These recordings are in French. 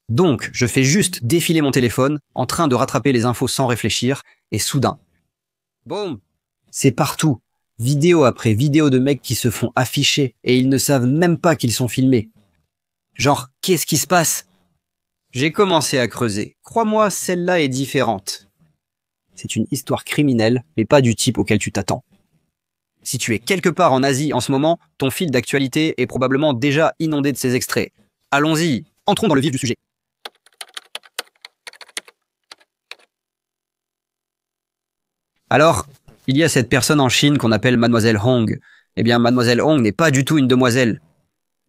Donc, je fais juste défiler mon téléphone, en train de rattraper les infos sans réfléchir, et soudain, boum, c'est partout. Vidéo après vidéo de mecs qui se font afficher, et ils ne savent même pas qu'ils sont filmés. Genre, qu'est-ce qui se passe? J'ai commencé à creuser. Crois-moi, celle-là est différente. C'est une histoire criminelle, mais pas du type auquel tu t'attends. Si tu es quelque part en Asie en ce moment, ton fil d'actualité est probablement déjà inondé de ces extraits. Allons-y, entrons dans le vif du sujet. Alors, il y a cette personne en Chine qu'on appelle Mademoiselle Hong. Eh bien, Mademoiselle Hong n'est pas du tout une demoiselle.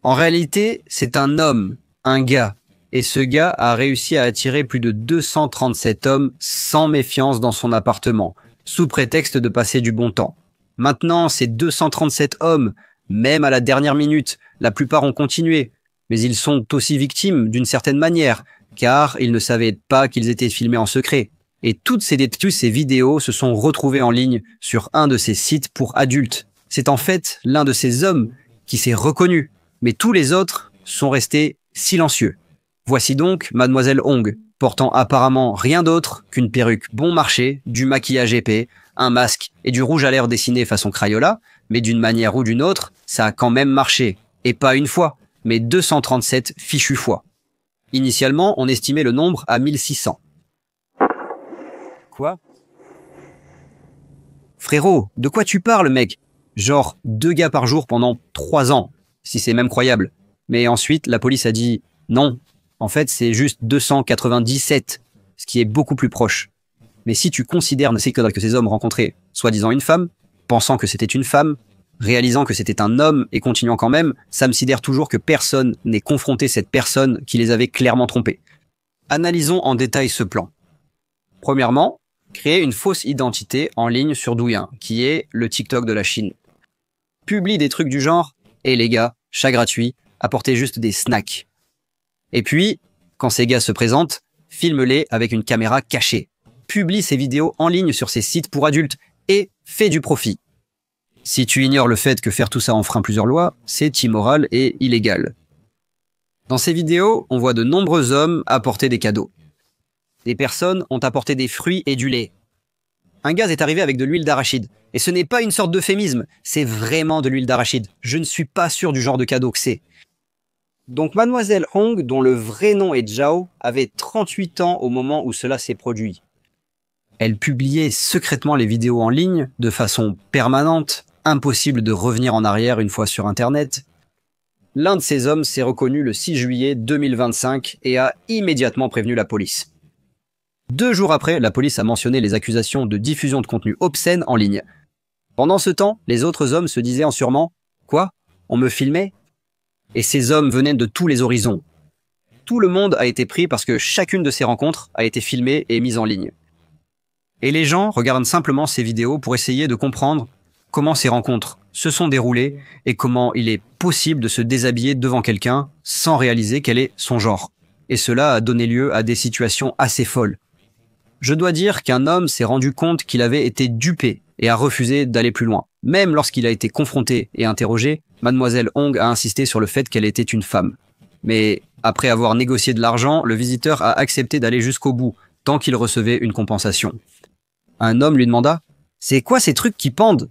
En réalité, c'est un homme, un gars. Et ce gars a réussi à attirer plus de 237 hommes sans méfiance dans son appartement, sous prétexte de passer du bon temps. Maintenant, ces 237 hommes, même à la dernière minute, la plupart ont continué. Mais ils sont aussi victimes d'une certaine manière, car ils ne savaient pas qu'ils étaient filmés en secret. Et toutes ces vidéos se sont retrouvées en ligne sur un de ces sites pour adultes. C'est en fait l'un de ces hommes qui s'est reconnu, mais tous les autres sont restés silencieux. Voici donc Mademoiselle Hong, portant apparemment rien d'autre qu'une perruque bon marché, du maquillage épais, un masque et du rouge à lèvres dessiné façon Crayola, mais d'une manière ou d'une autre, ça a quand même marché. Et pas une fois, mais 237 fichues fois. Initialement, on estimait le nombre à 1600. Quoi? Frérot, de quoi tu parles, mec? Genre 2 gars par jour pendant 3 ans, si c'est même croyable. Mais ensuite, la police a dit non. En fait, c'est juste 297, ce qui est beaucoup plus proche. Mais si tu considères que ces hommes rencontraient soi-disant une femme, pensant que c'était une femme, réalisant que c'était un homme et continuant quand même, ça me sidère toujours que personne n'ait confronté cette personne qui les avait clairement trompés. Analysons en détail ce plan. Premièrement, créer une fausse identité en ligne sur Douyin, qui est le TikTok de la Chine. Publie des trucs du genre « Et les gars, chat gratuit, apportez juste des snacks ». Et puis, quand ces gars se présentent, filme-les avec une caméra cachée. Publie ces vidéos en ligne sur ces sites pour adultes et fais du profit. Si tu ignores le fait que faire tout ça enfreint plusieurs lois, c'est immoral et illégal. Dans ces vidéos, on voit de nombreux hommes apporter des cadeaux. Des personnes ont apporté des fruits et du lait. Un gars est arrivé avec de l'huile d'arachide. Et ce n'est pas une sorte d'euphémisme, c'est vraiment de l'huile d'arachide. Je ne suis pas sûr du genre de cadeau que c'est. Donc Mademoiselle Hong, dont le vrai nom est Zhao, avait 38 ans au moment où cela s'est produit. Elle publiait secrètement les vidéos en ligne, de façon permanente, impossible de revenir en arrière une fois sur Internet. L'un de ces hommes s'est reconnu le 6 juillet 2025 et a immédiatement prévenu la police. 2 jours après, la police a mentionné les accusations de diffusion de contenu obscène en ligne. Pendant ce temps, les autres hommes se disaient en sûrement « Quoi? On me filmait ?» Et ces hommes venaient de tous les horizons. Tout le monde a été pris parce que chacune de ces rencontres a été filmée et mise en ligne. Et les gens regardent simplement ces vidéos pour essayer de comprendre comment ces rencontres se sont déroulées et comment il est possible de se déshabiller devant quelqu'un sans réaliser quel est son genre. Et cela a donné lieu à des situations assez folles. Je dois dire qu'un homme s'est rendu compte qu'il avait été dupé et a refusé d'aller plus loin. Même lorsqu'il a été confronté et interrogé, Mademoiselle Hong a insisté sur le fait qu'elle était une femme. Mais après avoir négocié de l'argent, le visiteur a accepté d'aller jusqu'au bout, tant qu'il recevait une compensation. Un homme lui demanda « C'est quoi ces trucs qui pendent ?»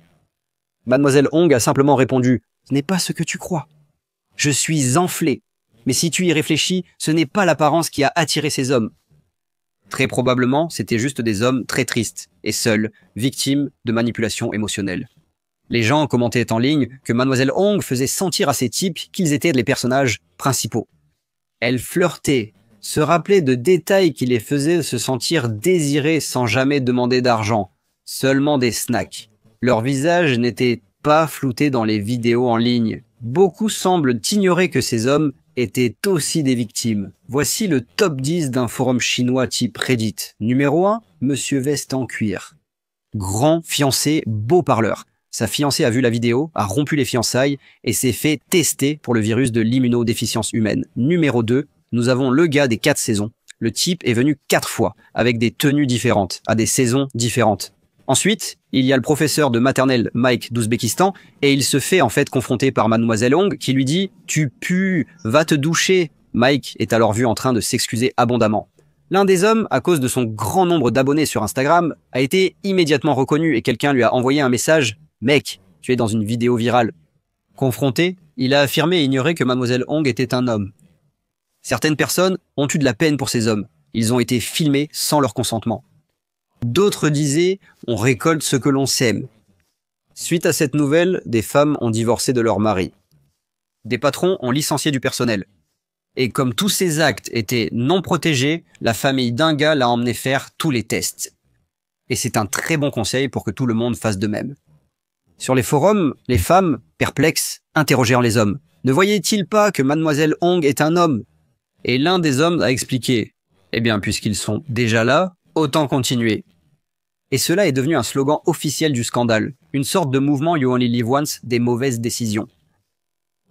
Mademoiselle Hong a simplement répondu « Ce n'est pas ce que tu crois. Je suis enflé. Mais si tu y réfléchis, ce n'est pas l'apparence qui a attiré ces hommes. » Très probablement, c'était juste des hommes très tristes et seuls, victimes de manipulation émotionnelle. Les gens commentaient en ligne que Mademoiselle Hong faisait sentir à ces types qu'ils étaient les personnages principaux. Elle flirtait, se rappelait de détails qui les faisaient se sentir désirés sans jamais demander d'argent, seulement des snacks. Leur visage n'était pas flouté dans les vidéos en ligne. Beaucoup semblent ignorer que ces hommes étaient aussi des victimes. Voici le top 10 d'un forum chinois type Reddit. Numéro 1, Monsieur Veste en cuir. Grand, fiancé, beau parleur. Sa fiancée a vu la vidéo, a rompu les fiançailles et s'est fait tester pour le virus de l'immunodéficience humaine. Numéro 2, nous avons le gars des 4 saisons. Le type est venu 4 fois, avec des tenues différentes, à des saisons différentes. Ensuite, il y a le professeur de maternelle Mike d'Ouzbékistan et il se fait en fait confronter par Mademoiselle Hong qui lui dit « Tu pues, va te doucher ». Mike est alors vu en train de s'excuser abondamment. L'un des hommes, à cause de son grand nombre d'abonnés sur Instagram, a été immédiatement reconnu et quelqu'un lui a envoyé un message « Mec, tu es dans une vidéo virale ». Confronté, il a affirmé ignorer que Mademoiselle Hong était un homme. Certaines personnes ont eu de la peine pour ces hommes. Ils ont été filmés sans leur consentement. D'autres disaient « On récolte ce que l'on sème ». Suite à cette nouvelle, des femmes ont divorcé de leur mari. Des patrons ont licencié du personnel. Et comme tous ces actes étaient non protégés, la famille d'un gars l'a emmené faire tous les tests. Et c'est un très bon conseil pour que tout le monde fasse de même. Sur les forums, les femmes, perplexes, interrogèrent les hommes. Ne voyaient-ils pas que Mademoiselle Hong est un homme? Et l'un des hommes a expliqué « Eh bien, puisqu'ils sont déjà là, autant continuer ». Et cela est devenu un slogan officiel du scandale, une sorte de mouvement You Only Live Once des mauvaises décisions.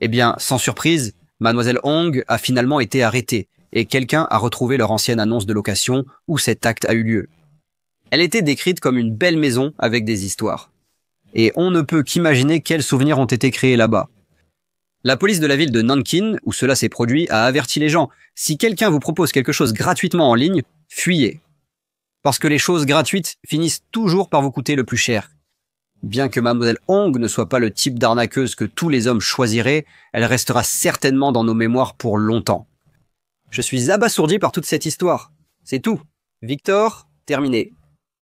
Eh bien, sans surprise, Mademoiselle Hong a finalement été arrêtée et quelqu'un a retrouvé leur ancienne annonce de location où cet acte a eu lieu. Elle était décrite comme une belle maison avec des histoires. Et on ne peut qu'imaginer quels souvenirs ont été créés là-bas. La police de la ville de Nankin, où cela s'est produit, a averti les gens. Si quelqu'un vous propose quelque chose gratuitement en ligne, fuyez. Parce que les choses gratuites finissent toujours par vous coûter le plus cher. Bien que Mademoiselle Hong ne soit pas le type d'arnaqueuse que tous les hommes choisiraient, elle restera certainement dans nos mémoires pour longtemps. Je suis abasourdi par toute cette histoire. C'est tout. Victor, terminé.